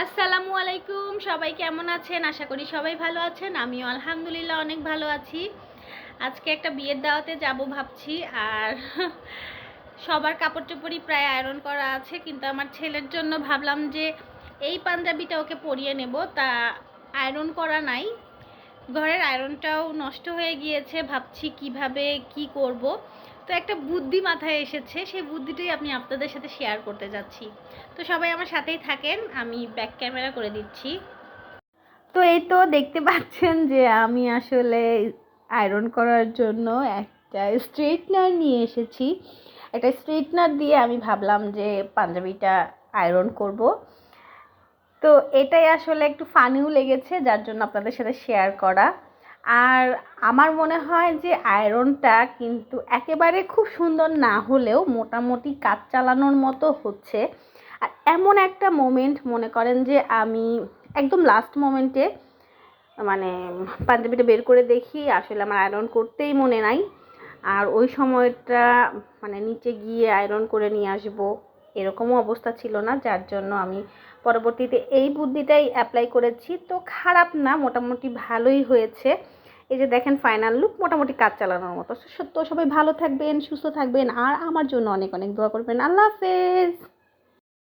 আসসালামু আলাইকুম, সবাই কেমন আছেন? আশা করি সবাই ভালো আছেন। আমিও আলহামদুলিল্লাহ অনেক ভালো আছি। আজকে একটা বিয়ের দাওয়াতে যাব ভাবছি, আর সবার কাপড় চোপড়ই প্রায় আয়রন করা আছে, কিন্তু আমার ছেলের জন্য ভাবলাম যে এই পাঞ্জাবিটা ওকে পরিয়ে নেব, তা আয়রন করা নাই। ঘরের আয়রনটাও নষ্ট হয়ে গিয়েছে, ভাবছি কিভাবে কি করব। তো একটা বুদ্ধি মাথায় এসেছে, সেই বুদ্ধিটাই আমি আপনাদের সাথে শেয়ার করতে যাচ্ছি। তো সবাই আমার সাথেই থাকেন, আমি ব্যাক ক্যামেরা করে দিচ্ছি। তো এই তো দেখতে পাচ্ছেন যে আমি আসলে আয়রন করার জন্য একটা স্ট্রেটনার নিয়ে এসেছি। একটা স্ট্রেটনার দিয়ে আমি ভাবলাম যে পাঞ্জাবিটা আয়রন করব। তো এটাই আসলে একটু ফানিও লেগেছে, যার জন্য আপনাদের সাথে শেয়ার করা। আর আমার মনে হয় যে আয়রনটা কিন্তু একেবারে খুব সুন্দর না হলেও মোটামুটি কাজ চালানোর মতো হচ্ছে। আর এমন একটা মোমেন্ট মনে করেন যে আমি একদম লাস্ট মোমেন্টে মানে পাঞ্জাবিটা বের করে দেখি আসলে আমার আয়রন করতেই মনে নাই। আর ওই সময়টা মানে নিচে গিয়ে আয়রন করে নিয়ে আসবো এরকমও অবস্থা ছিল না, যার জন্য আমি পরবর্তীতে এই বুদ্ধিটাই অ্যাপ্লাই করেছি। তো খারাপ না, মোটামুটি ভালোই হয়েছে। এই যে দেখেন ফাইনাল লুক মোটামুটি কাজ চালানোর মতো। তো সবাই ভালো থাকবেন, সুস্থ থাকবেন, আর আমার জন্য অনেক অনেক দোয়া করবেন। আল্লাহ হাফেজ।